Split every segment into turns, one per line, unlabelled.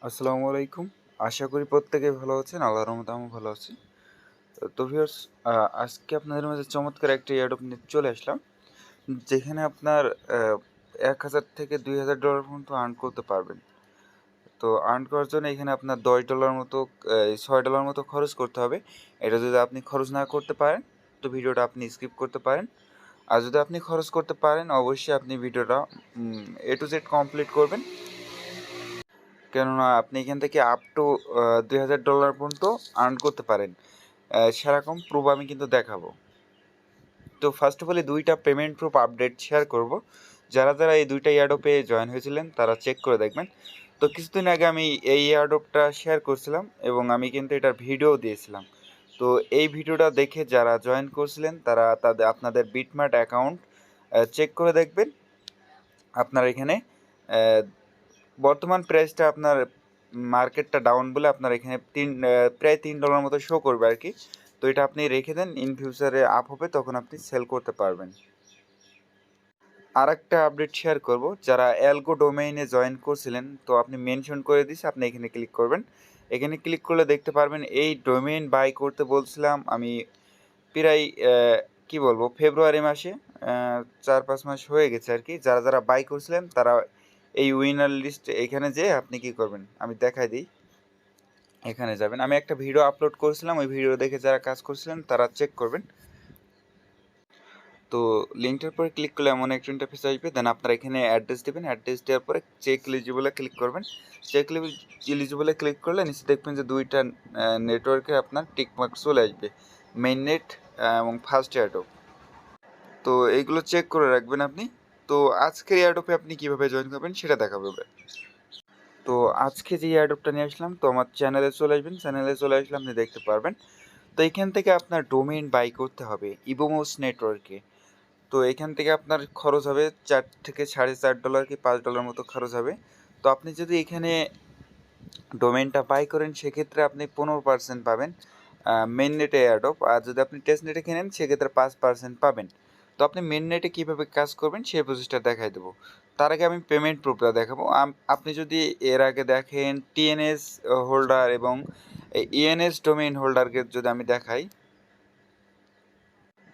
আসসালামু আলাইকুম। আশা করি প্রত্যেকেই ভালো আছেন। আল্লাহর রহমতে আমিও ভালো আছি। তো ভিউয়ার্স, আজকে আপনাদের মাঝে চমৎকার একটা এয়ারড্রপ নিয়ে চলে আসলাম। যেখানে আপনার আ $১,০০০ থেকে $২,০০০ পর্যন্ত আর্ন করতে পারবেন। তো আর্ন করার জন্য এখানে আপনার $১০ মতো $৬ মতো খরচ করতে হবে। এটা যদি আপনি খরচ না করতে পারেন, তো ভিডিওটা আপনি স্কিপ করতে পারেন। আর যদি আপনি খরচ করতে পারেন, অবশ্যই আপনি ভিডিওটা A to Z কমপ্লিট করবেন। কেননা আপনি এখান থেকে আপ টু $২,০০০ পর্যন্ত আর্ন করতে পারেন। সেরকম প্রুফ আমি কিন্তু দেখাবো। তো ফার্স্ট অফ অল এই ২টা পেমেন্ট প্রুফ আপডেট শেয়ার করব। যারা এই ২টা এয়ারড্রপে জয়েন হয়েছিলেন তারা চেক করে দেখবেন। তো কিছুদিন আগে আমি এই এয়ারড্রপটা শেয়ার করছিলাম এবং আমি কিন্তু এটার ভিডিও দিয়েছিলাম। তো এই ভিডিওটা দেখে যারা জয়েন করছিলেন তারা আপনাদের বিটমার্ট অ্যাকাউন্ট চেক করে দেখবেন। আপনার এখানে অ্যা বর্তমান প্রাইসটা আপনার মার্কেটটা ডাউন বলে আপনার এখানে প্রায় $৩ মতো শো করবে আর কি। তো এটা আপনি রেখে দেন, ইন ফিউচারে আপ হবে তখন আপনি সেল করতে পারবেন। আরেকটা আপডেট শেয়ার করব, যারা অ্যালগো ডোমেইনে জয়েন করছিলেন তো আপনি মেনশন করে দিছি, আপনি এখানে ক্লিক করবেন। এখানে ক্লিক করলে দেখতে পারবেন এই ডোমেইন বাই করতে বলছিলাম আমি প্রায় কি বলবো ফেব্রুয়ারি মাসে ৪-৫ মাস হয়ে গেছে আর কি। যারা বাই করছিলেন তারা এই উইনার লিস্ট এখানে যেয়ে আপনি কি করবেন আমি দেখাই দিই। এখানে যাবেন, আমি একটা ভিডিও আপলোড করেছিলাম, ওই ভিডিও দেখে যারা কাজ করছিলেন তারা চেক করবেন। তো লিঙ্কটার পরে ক্লিক করলে এমন একটা ইন্টারফেস আসবে, দেন আপনারা এখানে অ্যাড্রেস দেবেন। অ্যাড্রেস দেওয়ার পরে চেক এলিজিবলে ক্লিক করবেন। চেক এলিজিবলে ক্লিক করলে নিচে দেখবেন যে দুইটা নেটওয়ার্কে আপনার টিকমার্ক চলে আসবে, মেইন নেট এবং ফার্স্ট এয়ারড্রপ। তো এইগুলো চেক করে রাখবেন আপনি। তো আজকের এয়ারড্রপে আপনি কীভাবে জয়েন করবেন সেটা দেখাবো এবার। তো আজকে যে এয়ারড্রপটা নিয়ে আসলাম, তো আমার চ্যানেলে চলে আসবেন। চ্যানেলে চলে আসলে আপনি দেখতে পারবেন। তো এখান থেকে আপনার ডোমেইন বাই করতে হবে ইভোমোস নেটওয়ার্কে। তো এখান থেকে আপনার খরচ হবে $৪ থেকে $৪.৫ কি $৫ মতো খরচ হবে। তো আপনি যদি এখানে ডোমেইনটা বাই করেন সেক্ষেত্রে আপনি 15% পাবেন মেইন নেটে এয়ারড্রপ। আর যদি আপনি টেস্ট নেটে কেনেন সেক্ষেত্রে 5% পাবেন। তো আপনি মেইন নেটে কীভাবে কাজ করবেন সেই প্রসেসটা দেখাই দেবো। তার আগে আমি পেমেন্ট প্রুফটা দেখাবো। আপনি যদি এর আগে দেখেন টিএনএস হোল্ডার এবং ইএনএস ডোমেইন হোল্ডারকে যদি আমি দেখাই,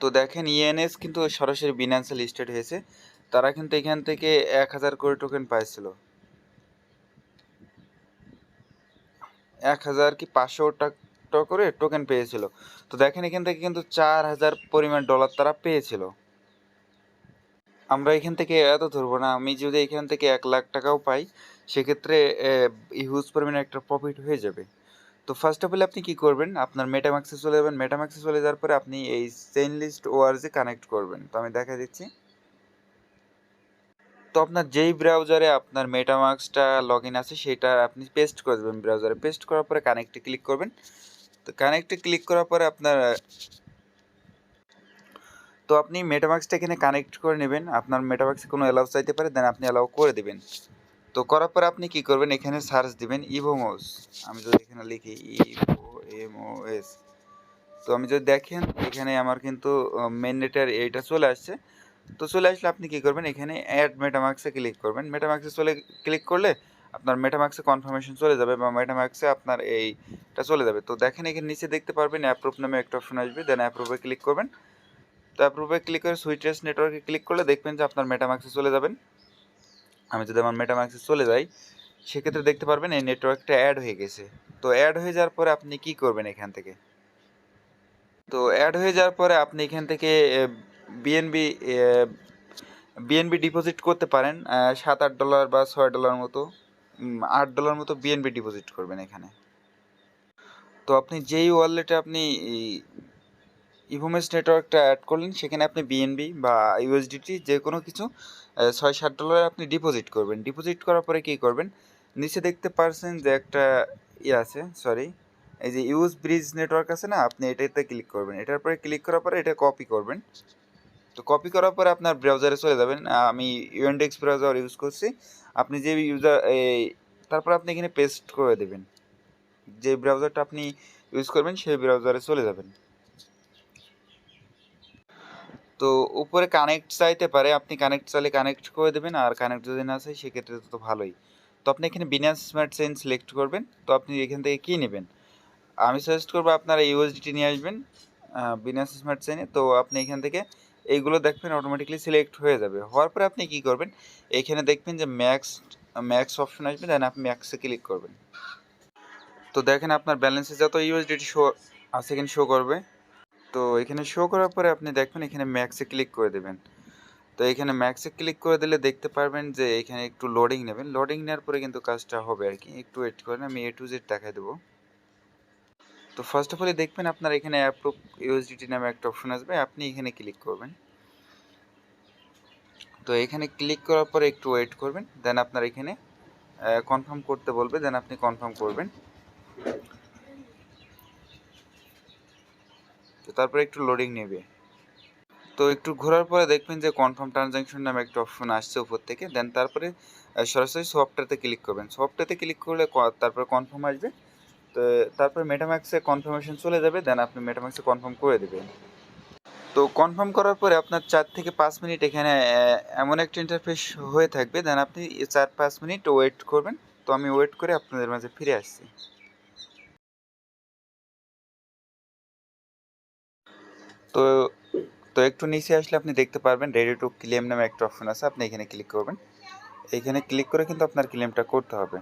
তো দেখেন ইএনএস কিন্তু সরাসরি বিনান্সে লিস্টেড হয়েছে। তারা কিন্তু এখান থেকে ১,০০০ করে টোকেন পাইছিল। ১,০০০ কি ৫০০ টাকা করে টোকেন পেয়েছিল। তো দেখেন এখান থেকে কিন্তু ৪,০০০ পরিমাণ ডলার তারা পেয়েছিল। আমরা এখান থেকে এত ধরবো না, আমি যদি এখান থেকে ১,০০,০০০ টাকাও পাই সেক্ষেত্রে হিউজ পরিমাণে একটা প্রফিট হয়ে যাবে। তো ফার্স্ট অফ অল আপনি কী করবেন, আপনার মেটামাক্সে চলে যাবেন। মেটামাক্সে চলে যাওয়ার পরে আপনি এই চেইনলিস্ট ওআরজি কানেক্ট করবেন। তো আমি দেখা দিচ্ছি। তো আপনার যেই ব্রাউজারে আপনার মেটামাস্কটা লগ ইন আছে সেটা আপনি পেস্ট করে দেবেন ব্রাউজারে। পেস্ট করার পরে কানেক্টে ক্লিক করবেন। তো কানেক্টে ক্লিক করার পরে আপনার তো আপনি মেটামাস্কটা এখানে কানেক্ট করে নেবেন। আপনার মেটামাস্কে কোনো অ্যালাউ চাইতে পারে, দেন আপনি অ্যালাউ করে দেবেন। তো করার পরে আপনি কী করবেন, এখানে সার্চ দিবেন ইভোমোস। আমি যদি এখানে লিখি ইভোএমওএস, তো আমি যদি দেখেন এখানে আমার কিন্তু মেন নেটের এইটা চলে আসছে। তো চলে আসলে আপনি কী করবেন, এখানে অ্যাড মেটামাক্সে ক্লিক করবেন। মেটামাক্সে ক্লিক করলে আপনার মেটামাক্সে কনফার্মেশন চলে যাবে বা মেটামাক্সে আপনার এইটা চলে যাবে। তো দেখেন এখানে নিচে দেখতে পারবেন অ্যাপ্রুভ নামে একটা অপশন আসবে, দেন অ্যাপ্রুভে ক্লিক করবেন। তো অ্যাপ্রুভে ক্লিক করে সুইচেস নেটওয়ার্কে ক্লিক করলে দেখবেন যে আপনার মেটামাক্সে চলে যাবেন। আমি যদি আমার মেটামাক্সে চলে যাই সেক্ষেত্রে দেখতে পারবেন এই নেটওয়ার্কটা অ্যাড হয়ে গেছে। তো অ্যাড হয়ে যাওয়ার পরে আপনি কী করবেন এখান থেকে, তো অ্যাড হয়ে যাওয়ার পরে আপনি এখান থেকে বিএনবি বিএনবি ডিপোজিট করতে পারেন $7-8 বা $6 মতো, $8 মতো বিএনবি ডিপোজিট করবেন এখানে। তো আপনি যেই ওয়ালেটে আপনি ইভোমেস নেটওয়ার্কটা অ্যাড করলেন সেখানে আপনি বিএনবি বা ইউএসডিটি যে কোনো কিছু $6-7 আপনি ডিপোজিট করবেন। ডিপোজিট করার পরে কী করবেন, নিচে দেখতে পারছেন যে একটা আছে, সরি, এই যে ইউজ ব্রিজ নেটওয়ার্ক আছে না, আপনি এটাতে ক্লিক করবেন। এটার পরে ক্লিক করার পরে এটা কপি করবেন। তো কপি করার পরে আপনার ব্রাউজারে চলে যাবেন। আমি ইউএনডেক্স ব্রাউজার ইউজ করছি। আপনি যে তারপর আপনি এখানে পেস্ট করে দেবেন। যে ব্রাউজারটা আপনি ইউজ করবেন সেই ব্রাউজারে চলে যাবেন। তো উপরে কানেক্ট চাইতে পারে, আপনি কানেক্ট চাইলে কানেক্ট করে দেবেন, আর কানেক্ট যদি না চাই সেক্ষেত্রে তো ভালোই। তো আপনি এখানে বিনান্স স্মার্ট চেইন সিলেক্ট করবেন। তো আপনি এখান থেকে কী নেবেন, আমি সাজেস্ট করবো আপনারা ইউএসডিটি নিয়ে আসবেন বিনান্স স্মার্ট চেইনে। তো আপনি এখান থেকে এইগুলো দেখবেন অটোমেটিকলি সিলেক্ট হয়ে যাবে। হওয়ার পরে আপনি কী করবেন, এখানে দেখবেন যে ম্যাক্স অপশন আসবে, দেন আপনি ম্যাক্সে ক্লিক করবেন। তো দেখেন আপনার ব্যালেন্সে যত ইউএসডিটি শো আছে এখানে শো করবে। তো এখানে শো করার পরে আপনি দেখবেন এখানে ম্যাক্সে ক্লিক করে দেবেন। তো এখানে ম্যাক্সে ক্লিক করে দিলে দেখতে পারবেন যে এখানে একটু লোডিং নেবেন। লোডিং নেওয়ার পরে কিন্তু কাজটা হবে আর কি, একটু ওয়েট করেন, আমি A to Z দেখাই দেবো। তো ফার্স্ট অফ অল দেখবেন আপনার এখানে অ্যাপ্রুভ ইউএসডিটি নামে একটা অপশন আসবে, আপনি এখানে ক্লিক করবেন। তো এখানে ক্লিক করার পরে একটু ওয়েট করবেন, দেন আপনার এখানে কনফার্ম করতে বলবে, দেন আপনি কনফার্ম করবেন। তো তারপরে একটু লোডিং নেবে। তো একটু ঘোরার পরে দেখবেন যে কনফার্ম ট্রানজ্যাকশন নামে একটা অপশন আসছে উপর থেকে, দেন তারপরে সরাসরি সফটওয়্যারতে ক্লিক করবেন। সফটওয়্যারতে ক্লিক করলে তারপরে কনফার্ম আসবে। তো তারপরে মেটাম্যাক্সে কনফার্মেশন চলে যাবে, দেন আপনি মেটাম্যাক্সে কনফার্ম করে দেবেন। তো কনফার্ম করার পরে আপনার 4 থেকে 5 মিনিট এখানে এমন একটা ইন্টারফেস হয়ে থাকবে, দেন আপনি 4-5 মিনিট ওয়েট করবেন। তো আমি ওয়েট করে আপনাদের মাঝে ফিরে আসছি। তো তো একটু নিচে আসলে আপনি দেখতে পারবেন রেডি টু ক্লেম নামে একটা অপশন আছে, আপনি এখানে ক্লিক করবেন। এখানে ক্লিক করে কিন্তু আপনার ক্লেমটা করতে হবে।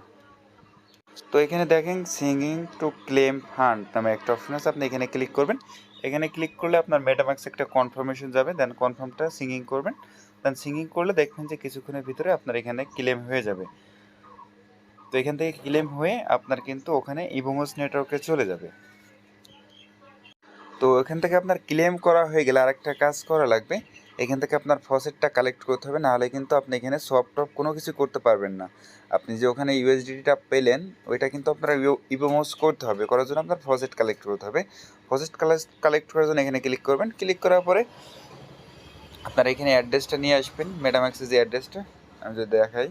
তো এখানে দেখেন সিঙ্গিং টু ক্লেম ফান্ড নামে একটা অপশন আছে, আপনি এখানে ক্লিক করবেন। এখানে ক্লিক করলে আপনার মেটাম্যাক্সে একটা কনফার্মেশন যাবে, দেন কনফার্মটা সিঙ্গিং করবেন। দেন সিঙ্গিং করলে দেখবেন যে কিছুক্ষণের ভিতরে আপনার এখানে ক্লেম হয়ে যাবে। তো এখান থেকে ক্লেম হয়ে আপনার কিন্তু ওখানে ইভোমোস নেটওয়ার্কে চলে যাবে। তো এখান থেকে আপনার ক্লেম করা হয়ে গেলে আরেকটা কাজ করা লাগবে, এখান থেকে আপনার ফসেটটা কালেক্ট করতে হবে, নাহলে কিন্তু আপনি এখানে সফট কোনো কিছু করতে পারবেন না। আপনি যে ওখানে ইউএসডিটিটা পেলেন ওইটা কিন্তু আপনার ইভোমোস করতে হবে, করার জন্য আপনার ফসেট কালেক্ট করতে হবে। ফসেট কালেক্ট করার জন্য এখানে ক্লিক করবেন। ক্লিক করার পরে আপনার এখানে অ্যাড্রেসটা নিয়ে আসবেন, মেটাম্যাক্সের যে অ্যাড্রেসটা আমি যদি দেখাই।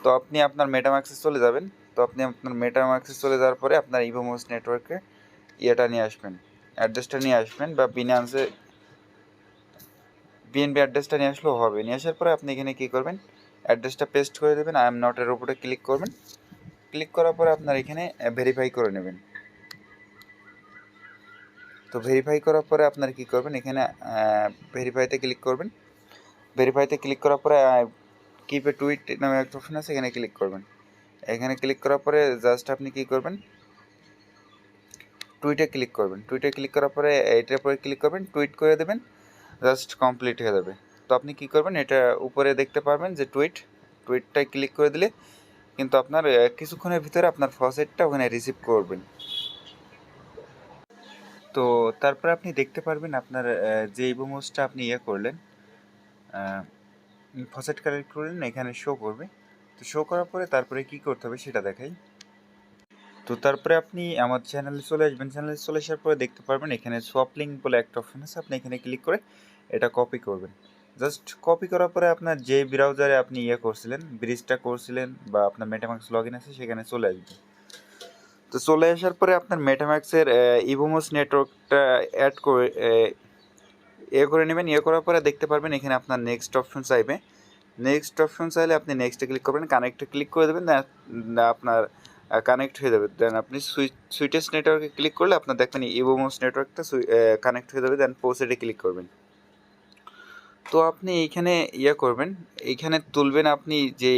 তো আপনি আপনার মেটাম্যাক্সে চলে যাবেন। তো আপনি আপনার মেটাম্যাক্সে চলে যাওয়ার পরে আপনার ইভোমোস নেটওয়ার্কে ইয়েটা নিয়ে আসবেন, অ্যাড্রেসটা নিয়ে আসবেন, বা বিনান্সে বিএনবি অ্যাড্রেসটা নিয়ে আসলেও হবে। নিয়ে আসার পরে আপনি এখানে কী করবেন, অ্যাড্রেসটা পেস্ট করে দেবেন, আই এম নটের উপরে ক্লিক করবেন। ক্লিক করার পরে আপনার এখানে ভেরিফাই করে নেবেন। তো ভেরিফাই করার পরে আপনার কী করবেন, এখানে ভেরিফাইতে ক্লিক করবেন। ভেরিফাইতে ক্লিক করার পরে কিপ এ টুইট নামে একটা অপশন আছে, এখানে ক্লিক করবেন। এখানে ক্লিক করার পরে জাস্ট আপনি কী করবেন, টুইটে ক্লিক করবেন। টুইটে ক্লিক করার পরে এটার পরে ক্লিক করবেন, টুইট করে দেবেন, জাস্ট কমপ্লিট হয়ে যাবে। তো আপনি কী করবেন, এটা উপরে দেখতে পারবেন যে টুইটটায় ক্লিক করে দিলে কিন্তু আপনার কিছুক্ষণের ভিতরে আপনার ফসেটটা ওখানে রিসিভ করবেন। তো তারপরে আপনি দেখতে পারবেন আপনার যে ইভোমোসটা আপনি করলেন, ফসেট কালেক্ট করলেন, এখানে শো করবে। তো শো করার পরে তারপরে কী করতে হবে সেটা দেখাই। তো তারপরে আপনি আমার চ্যানেলে চলে আসবেন। চ্যানেলে চলে আসার পরে দেখতে পারবেন এখানে সোয়াপ লিঙ্ক বলে একটা অপশন আছে, আপনি এখানে ক্লিক করে এটা কপি করবেন। জাস্ট কপি করার পরে আপনার যে ব্রাউজারে আপনি করছিলেন, ব্রিজটা করছিলেন, বা আপনার মেটাম্যাক্স লগ ইন আছে সেখানে চলে আসবে। তো চলে আসার পরে আপনার মেটাম্যাক্সের ইভোমোস নেটওয়ার্কটা অ্যাড করে করে নেবেন। করার পরে দেখতে পারবেন এখানে আপনার নেক্সট অপশন চাইবে। নেক্সট অপশন চাইলে আপনি নেক্সটে ক্লিক করবেন, কানেক্টে ক্লিক করে দেবেন, আপনার কানেক্ট হয়ে যাবে। দেন আপনি সুইটেস্ট নেটওয়ার্কে ক্লিক করলে আপনার দেখবেন ইভোমোস নেটওয়ার্কটা কানেক্ট হয়ে যাবে। দেন পোস্টে ক্লিক করবেন। তো আপনি এইখানে করবেন, এইখানে তুলবেন আপনি যে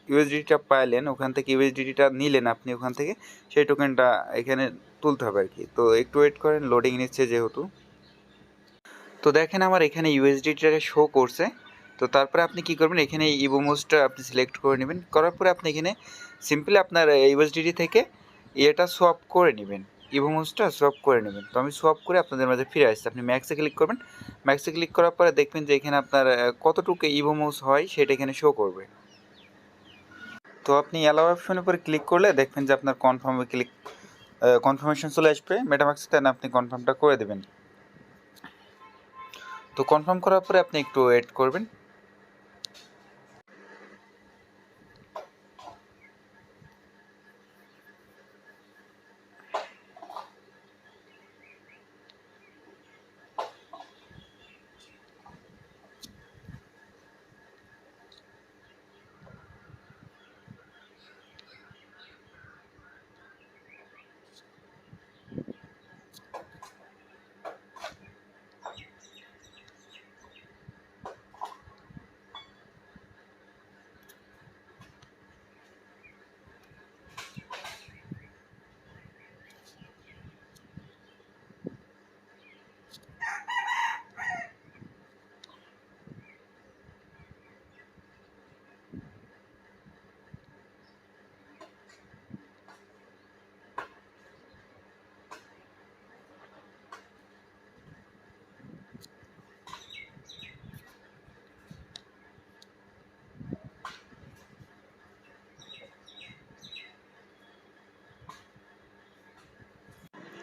ইউএসডিটা পাইলেন, ওখান থেকে ইউএসডিটা নিলেন আপনি ওখান থেকে, সেই টোকেনটা এখানে তুলতে হবে আর কি। তো একটু ওয়েট করেন, লোডিং নিচ্ছে যেহেতু। তো দেখেন আমার এখানে ইউএসডিটা শো করছে। তো তারপরে আপনি কী করবেন, এখানে ইভোমোসটা আপনি সিলেক্ট করে নেবেন। করার পরে আপনি এখানে সিম্পলি আপনার ইউএসডিটি থেকে এটা সোয়াপ করে নেবেন, ইভোমোসটা সোয়াপ করে নেবেন। তো আমি সোয়াপ করে আপনাদের মাঝে ফিরে আসছি। আপনি ম্যাক্সে ক্লিক করবেন। ম্যাক্সে ক্লিক করার পরে দেখবেন যে এখানে আপনার কতটুকু ইভোমোস হয় সেটা এখানে শো করবে। তো আপনি অ্যালাউ অপশনের উপরে ক্লিক করলে দেখবেন যে আপনার কনফার্মেশন চলে আসবে মেটামাক্সে, দেন আপনি কনফার্মটা করে দেবেন। তো কনফার্ম করার পরে আপনি একটু ওয়েট করবেন।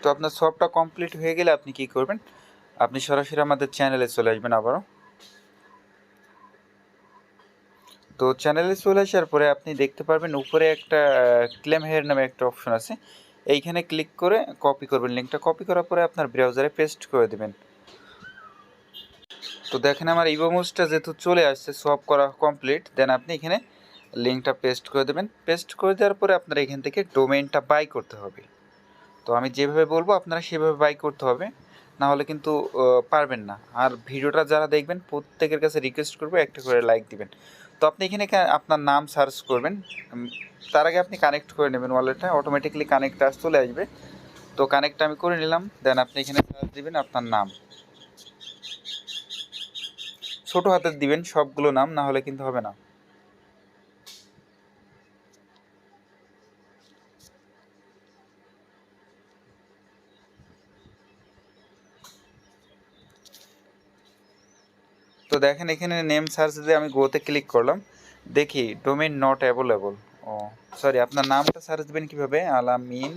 তো আপনার সবটা কমপ্লিট হয়ে গেলে আপনি কি করবেন, আপনি সরাসরি আমাদের চ্যানেলে চলে আসবেন আবারও। তো চ্যানেলে চলে আসার পরে আপনি দেখতে পারবেন উপরে একটা ক্লেম হেয়ার নামে একটা অপশন আছে, এইখানে ক্লিক করে কপি করবেন। লিঙ্কটা কপি করার পরে আপনার ব্রাউজারে পেস্ট করে দেবেন। তো দেখেন আমার ইভোমোসটা যেহেতু চলে আসছে, সব করা কমপ্লিট, দেন আপনি এখানে লিঙ্কটা পেস্ট করে দেবেন। পেস্ট করে দেওয়ার পরে আপনার এখান থেকে ডোমেইনটা বাই করতে হবে। তো আমি যেভাবে বলবো আপনারা সেভাবে বাই করতে হবে, না হলে কিন্তু পারবেন না। আর ভিডিওটা যারা দেখবেন প্রত্যেকের কাছে রিকোয়েস্ট করবো একটা করে লাইক দিবেন। তো আপনি এখানে আপনার নাম সার্চ করবেন, তার আগে আপনি কানেক্ট করে নেবেন ওয়ালেটটা, অটোমেটিকলি কানেক্ট চলে আসবে। তো কানেক্ট আমি করে নিলাম, দেন আপনি এখানে সার্চ দিবেন আপনার নাম, ছোটো হাতের দিবেন সবগুলো নাম, না হলে কিন্তু হবে না। তো দেখেন এখানে নেম সার্চ দিয়ে আমি গোতে ক্লিক করলাম, দেখি ডোমেইন নট অ্যাভেলেবল। ও সরি, আপনার নামটা সার্চ দেবেন কীভাবে, আলামিন,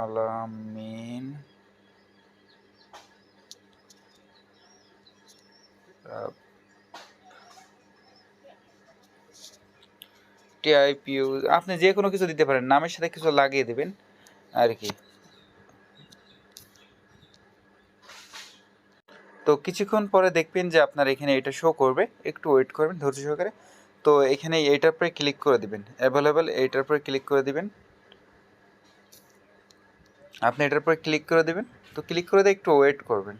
আলামিন টিআইপিউ, আপনি যে কোনো কিছু দিতে পারেন, নামের সাথে কিছু লাগিয়ে দেবেন আর কি। তো কিছুক্ষণ পরে দেখবেন যে আপনার এখানে এটা শো করবে, একটু ওয়েট করবেন ধৈর্য সহকারে। তো এখানে এইটার পরে ক্লিক করে দিবেন, অ্যাভেলেবেল এইটার পরে ক্লিক করে দিবেন, আপনি এটার পরে ক্লিক করে দিবেন। তো ক্লিক করে দিয়ে একটু ওয়েট করবেন।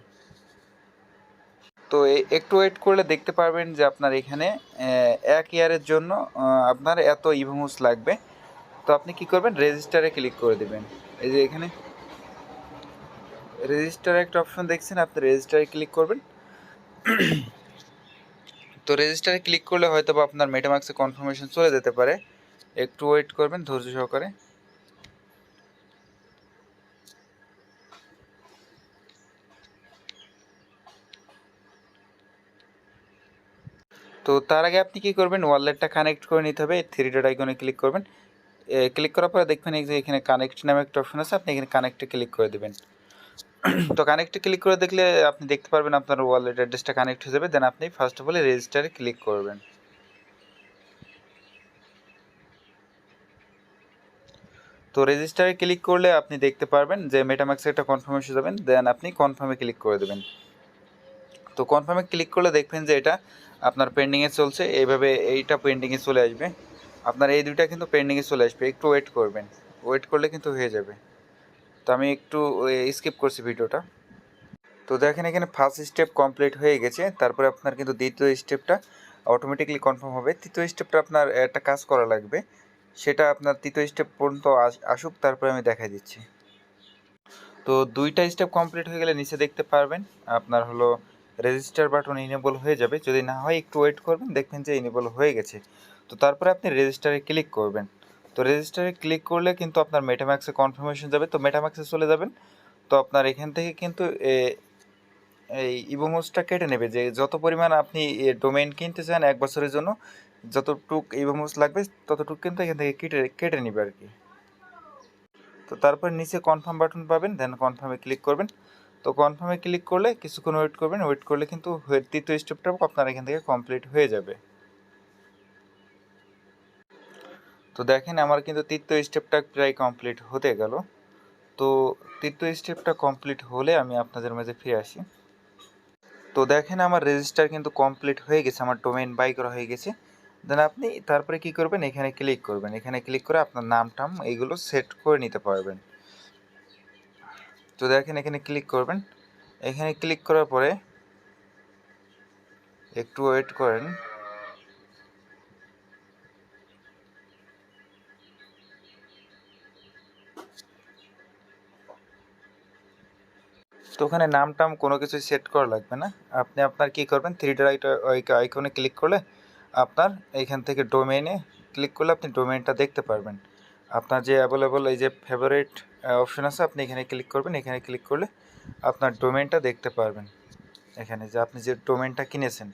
তো একটু ওয়েট করলে দেখতে পারবেন যে আপনার এখানে 1 ইয়ারের জন্য আপনার এত ইভোমোস লাগবে। তো আপনি কি করবেন, রেজিস্টারে ক্লিক করে দেবেন। এই যে এখানে রেজিস্টার একটা অপশন দেখছেন, আপনি রেজিস্টারে ক্লিক করবেন। তো রেজিস্টারে ক্লিক করলে হয়তো বা আপনার মেটামাক্সে কনফার্মেশন চলে যেতে পারে, একটু ওয়েট করবেন ধৈর্য সহকারে। তো তার আগে আপনি কি করবেন, ওয়ালেটটা কানেক্ট করে নিতে হবে, 3 ডট আইকনে ক্লিক করবেন। ক্লিক করার পরে দেখবেন এই যে এখানে কানেক্ট নামে একটা অপশন আছে, আপনি এখানে কানেক্টে ক্লিক করে দেবেন। তো কানেক্টে ক্লিক করে দেখলে আপনি দেখতে পারবেন আপনার ওয়ালেট অ্যাড্রেসটা কানেক্ট হয়ে যাবে। দেন আপনি ফার্স্ট অফ অল রেজিস্টারে ক্লিক করবেন। তো রেজিস্টারে ক্লিক করলে আপনি দেখতে পারবেন যে মেটামাক্সে একটা কনফার্মেশন যাবেন, দেন আপনি কনফার্মে ক্লিক করে দেবেন। তো কনফার্মে ক্লিক করলে দেখবেন যে এটা আপনার পেন্ডিংয়ে চলছে, এইভাবে এইটা পেন্ডিংয়ে চলে আসবে। আপনার এই দুইটা কিন্তু পেন্ডিংয়ে চলে আসবে, একটু ওয়েট করবেন, ওয়েট করলে কিন্তু হয়ে যাবে। তো আমি একটু স্কিপ করছি ভিডিওটা। তো দেখেন এখানে ফার্স্ট স্টেপ কমপ্লিট হয়ে গেছে, তারপরে আপনার কিন্তু দ্বিতীয় স্টেপটা অটোমেটিকলি কনফার্ম হবে। তৃতীয় স্টেপটা আপনার একটা কাজ করা লাগবে, সেটা আপনার তৃতীয় স্টেপ পর্যন্ত আসুক, তারপরে আমি দেখা দিচ্ছি। তো দুইটা স্টেপ কমপ্লিট হয়ে গেলে নিচে দেখতে পারবেন আপনার হলো রেজিস্টার বাটন ইনেবল হয়ে যাবে। যদি না হয় একটু ওয়েট করবেন, দেখবেন যে ইনেবল হয়ে গেছে। তো তারপরে আপনি রেজিস্টারে ক্লিক করবেন। তো রেজিস্টারে ক্লিক করলে কিন্তু আপনার মেটাম্যাক্সে কনফার্মেশন যাবে, তো মেটাম্যাক্সে চলে যাবেন। তো আপনার এখান থেকে কিন্তু এই ইভোমোসটা কেটে নেবে, যে যত পরিমাণ আপনি ডোমেইন কিনতে চান 1 বছরের জন্য, যতটুক ইভোমোস লাগবে ততটুক কিন্তু এখান থেকে কেটে কেটে নেবে আর কি। তো তারপর নিচে কনফার্ম বাটন পাবেন, দেন কনফার্মে ক্লিক করবেন। তো কনফার্মে ক্লিক করলে কিছুক্ষণ ওয়েট করবেন, ওয়েট করলে কিন্তু তৃতীয় স্টেপটাও আপনার এখান থেকে কমপ্লিট হয়ে যাবে। তো দেখেন আমার কিন্তু তৃতীয় স্টেপটা প্রায় কমপ্লিট হতে গেল। তো তৃতীয় স্টেপটা কমপ্লিট হলে আমি আপনাদের মাঝে ফিরে আসি। তো দেখেন আমার রেজিস্টার কিন্তু কমপ্লিট হয়ে গেছে, আমার ডোমেইন বাই করা হয়ে গেছে। দেন আপনি তারপরে কি করবেন, এখানে ক্লিক করবেন, এখানে ক্লিক করে আপনার নাম টাম এইগুলো সেট করে নিতে পারবেন। তো দেখেন এখানে ক্লিক করবেন, এখানে ক্লিক করার পরে একটু ওয়েট করেন। তো ওখানে নাম টাম কোনো কিছু সেট করা লাগবে না, আপনি আপনার কী করবেন, 3 ডট আইকনে ক্লিক করলে আপনার এইখান থেকে ডোমেইনে ক্লিক করলে আপনি ডোমেইনটা দেখতে পারবেন। আপনার যে অ্যাভেলেবল এই যে ফেভারিট অপশন আছে, আপনি এখানে ক্লিক করবেন, এখানে ক্লিক করলে আপনার ডোমেইনটা দেখতে পারবেন। এখানে যে আপনি যে ডোমেইনটা কিনেছেন,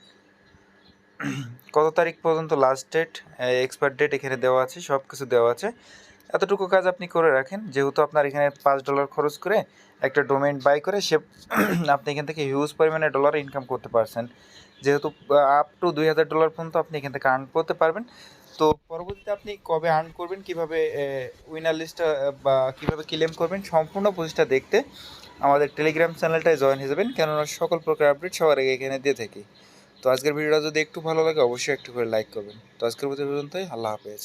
কত তারিখ পর্যন্ত লাস্ট ডেট, এক্সপায়ার ডেট এখানে দেওয়া আছে, সব কিছু দেওয়া আছে। এতটুকু কাজ আপনি করে রাখেন, যেহেতু আপনার এখানে $5 খরচ করে একটা ডোমেইন বাই করে সে আপনি এখান থেকে হিউজ পরিমাণে ডলার ইনকাম করতে পারছেন, যেহেতু আপ টু $2000 পর্যন্ত আপনি এখান থেকে আর্ন করতে পারবেন। তো পরবর্তীতে আপনি কবে আর্ন করবেন, কীভাবে উইনার লিস্টটা বা কীভাবে ক্লেম করবেন, সম্পূর্ণ প্রসেসটা দেখতে আমাদের টেলিগ্রাম চ্যানেলটায় জয়েন হয়ে যাবেন, কেননা সকল প্রকার আপডেট সবার আগে এখানে দিয়ে থাকি। তো আজকের ভিডিওটা যদি একটু ভালো লাগে অবশ্যই একটু করে লাইক করবেন। তো আজকের পর্যন্তই, আল্লাহ হাফেজ।